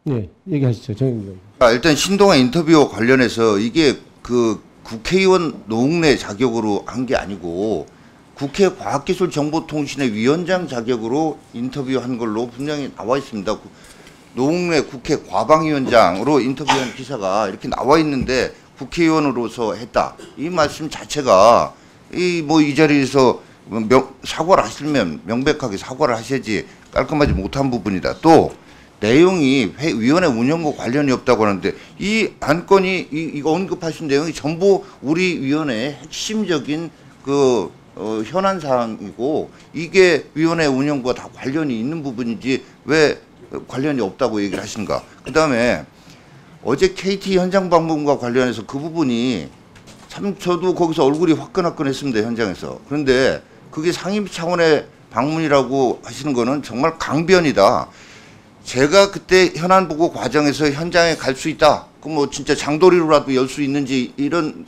네, 얘기하시죠. 정영진. 일단 신동아 인터뷰와 관련해서 이게 그 국회의원 노웅래 자격으로 한 게 아니고 국회 과학기술정보통신의 위원장 자격으로 인터뷰한 걸로 분명히 나와 있습니다. 노웅래 국회 과방위원장으로 인터뷰한 기사가 이렇게 나와 있는데 국회의원으로서 했다. 이 말씀 자체가 이 자리에서 사과를 하시면 명백하게 사과를 하셔야지 깔끔하지 못한 부분이다. 또 내용이 위원회 운영과 관련이 없다고 하는데 이 안건이 이거 언급하신 내용이 전부 우리 위원회의 핵심적인 현안 사항이고 이게 위원회 운영과 다 관련이 있는 부분이지 왜 관련이 없다고 얘기를 하신가. 그다음에 어제 KT 현장 방문과 관련해서 그 부분이 참 저도 거기서 얼굴이 화끈화끈했습니다. 현장에서. 그런데 그게 상임 차원의 방문이라고 하시는 거는 정말 강변이다. 제가 그때 현안 보고 과정에서 현장에 갈 수 있다. 그 뭐 진짜 장도리로라도 열 수 있는지 이런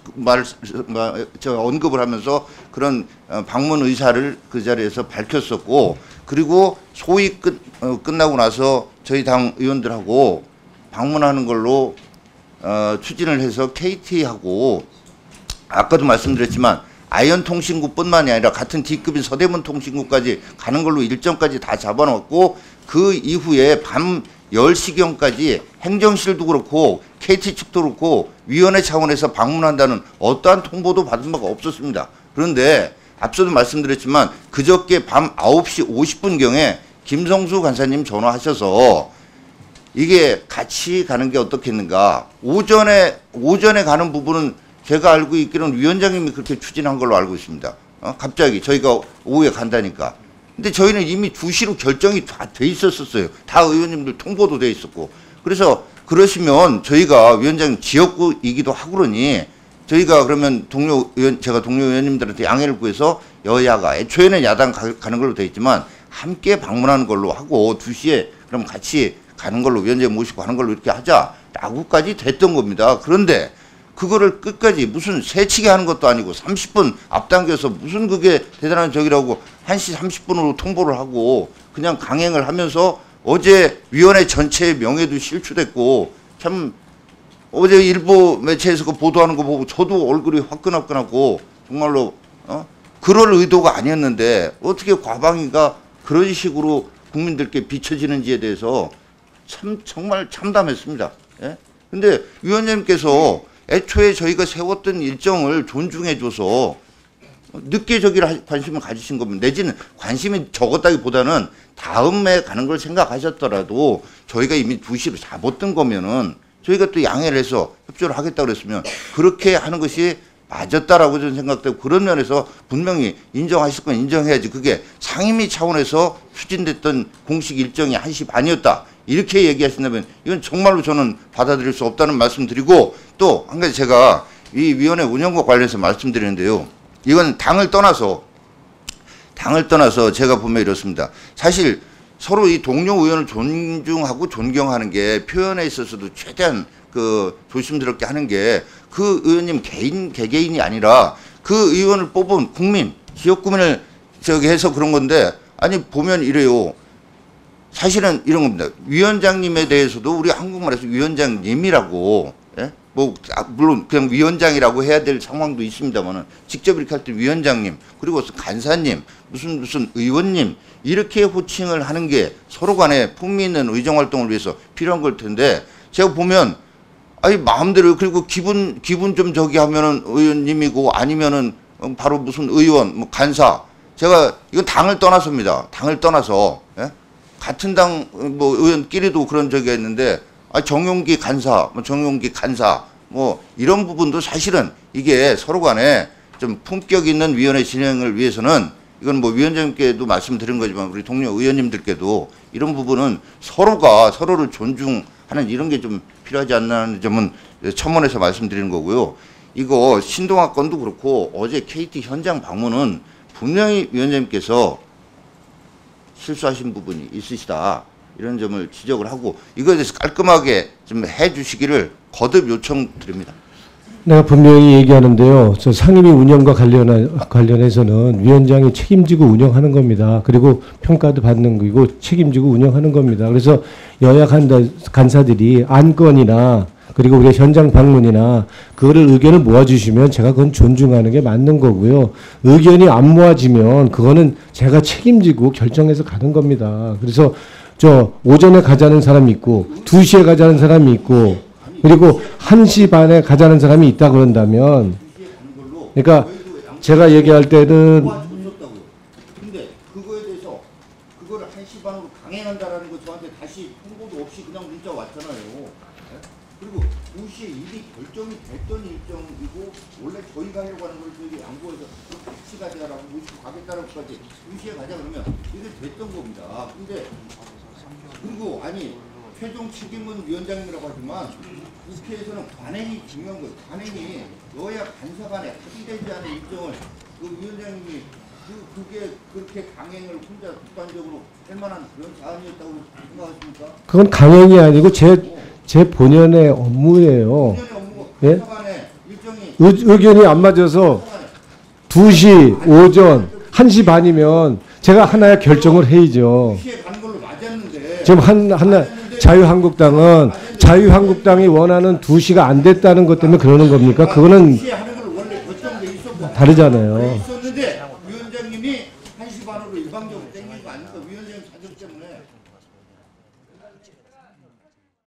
언급을 하면서 그런 방문 의사를 그 자리에서 밝혔었고, 그리고 소위 끝나고 나서 저희 당 의원들하고 방문하는 걸로 추진을 해서 KT하고 아까도 말씀드렸지만 아이언통신구뿐만이 아니라 같은 D급인 서대문통신구까지 가는 걸로 일정까지 다 잡아놓고 그 이후에 밤 10시경까지 행정실도 그렇고 KT 측도 그렇고 위원회 차원에서 방문한다는 어떠한 통보도 받은 바가 없었습니다. 그런데 앞서도 말씀드렸지만 그저께 밤 9시 50분경에 김성수 간사님 전화하셔서 이게 같이 가는 게 어떻겠는가. 오전에 가는 부분은 제가 알고 있기로는 위원장님이 그렇게 추진한 걸로 알고 있습니다. 갑자기 저희가 오후에 간다니까. 근데 저희는 이미 2시로 결정이 다 돼 있었어요. 다 의원님들 통보도 돼 있었고. 그래서 그러시면 저희가 위원장 지역구이기도 하고 그러니 저희가 그러면 제가 동료 의원님들한테 양해를 구해서 여야가 애초에는 야당 가는 걸로 돼 있지만 함께 방문하는 걸로 하고 2시에 그럼 같이 가는 걸로 위원장 모시고 가는 걸로 이렇게 하자라고까지 됐던 겁니다. 그런데 그거를 끝까지 무슨 새치기 하는 것도 아니고 30분 앞당겨서 무슨 그게 대단한 적이라고 1시 30분으로 통보를 하고 그냥 강행을 하면서 어제 위원회 전체의 명예도 실추됐고 참 어제 일부 매체에서 그 보도하는 거 보고 저도 얼굴이 화끈화끈하고 정말로 그럴 의도가 아니었는데 어떻게 과방위가 그런 식으로 국민들께 비춰지는지에 대해서 정말 참담했습니다. 예? 근데 위원장님께서 애초에 저희가 세웠던 일정을 존중해줘서 늦게 저기를 관심을 가지신 겁니다. 내지는 관심이 적었다기보다는 다음에 가는 걸 생각하셨더라도 저희가 이미 2시로 잡았던 거면은 저희가 또 양해를 해서 협조를 하겠다고 그랬으면 그렇게 하는 것이 맞았다라고 저는 생각되고 그런 면에서 분명히 인정하실 건 인정해야지. 그게 상임위 차원에서 추진됐던 공식 일정이 1시 반이었다. 이렇게 얘기하신다면 이건 정말로 저는 받아들일 수 없다는 말씀 드리고 또 한 가지 제가 이 위원회 운영과 관련해서 말씀드리는데요. 이건 당을 떠나서 제가 보면 이렇습니다. 사실 서로 이 동료 의원을 존중하고 존경하는 게 표현에 있어서도 최대한 조심스럽게 하는 게 그 의원님 개개인이 아니라 그 의원을 뽑은 국민, 지역 국민을 해서 그런 건데 아니 보면 이래요. 사실은 이런 겁니다. 위원장님에 대해서도 우리 한국말에서 위원장님이라고, 예? 물론 그냥 위원장이라고 해야 될 상황도 있습니다만은 직접 이렇게 할 때 위원장님, 그리고 간사님, 무슨 의원님, 이렇게 호칭을 하는 게 서로 간에 품위 있는 의정 활동을 위해서 필요한 걸 텐데 제가 보면 아니 마음대로 그리고 기분 좀 저기 하면은 의원님이고 아니면은 바로 무슨 의원, 간사. 제가 이건 당을 떠나서입니다. 당을 떠나서. 예? 같은 당 의원끼리도 그런 적이 있는데 정용기 간사, 정용기 간사 이런 부분도 사실은 이게 서로 간에 좀 품격 있는 위원회 진행을 위해서는 이건 위원장님께도 말씀드린 거지만 우리 동료 의원님들께도 이런 부분은 서로가 서로를 존중하는 이런 게 좀 필요하지 않나는 점은 첨언해서 말씀드리는 거고요. 이거 신동아 건도 그렇고 어제 KT 현장 방문은 분명히 위원장님께서 실수하신 부분이 있으시다. 이런 점을 지적을 하고 이거에 대해서 깔끔하게 좀 해주시기를 거듭 요청드립니다. 내가 분명히 얘기하는데요. 저 상임위 운영과 관련해서는 위원장이 책임지고 운영하는 겁니다. 그리고 평가도 받는 거고 책임지고 운영하는 겁니다. 그래서 여야 간사들이 안건이나 그리고 우리가 현장 방문이나 그거를 의견을 모아주시면 제가 그건 존중하는 게 맞는 거고요. 의견이 안 모아지면 그거는 제가 책임지고 결정해서 가는 겁니다. 그래서 저 오전에 가자는 사람이 있고 2시에 가자는 사람이 있고 그리고 1시 반에 가자는 사람이 있다 그런다면 그러니까 제가 얘기할 때는 도와줬었다고요. 근데 그거에 대해서 그거를 1시 반으로 강행한다라는 거 저한테 다시 통보도 없이 그냥 문자 왔잖아요. 예? 그리고 2시에 일이 결정이 됐던 일정이고 원래 저희가 하려고 하는 걸 저희 양보해서 같이 가자라고 모시고 가겠다라고까지 2시에 가자 그러면 이게 됐던 겁니다. 근데 그리고 아니 최종 책임은 위원장님이라고 하지만 국회에서는 관행이 중요한 거예요. 관행이 여야 간사 간에 합의되지 않은 일정을 그 위원장님이 그게 그렇게 강행을 혼자 독단적으로 할 만한 그런 사안이었다고 생각하십니까? 그건 강행이 아니고 제 본연의 업무예요. 본연의 업무가 예? 간사 간에 일정이 의견이 안 맞아서 2시, 오전, 1시 반이면 제가 하나의 결정을 해야죠. 2시에 가는 걸로 맞았는데 지금 하나 자유한국당이 원하는 2시가 안 됐다는 것 때문에 그러는 겁니까? 그거는 2시에 하는 걸 원래 결정돼 있었고 다르잖아요. 있었는데 위원장님이 1시 반으로 일방적으로 땡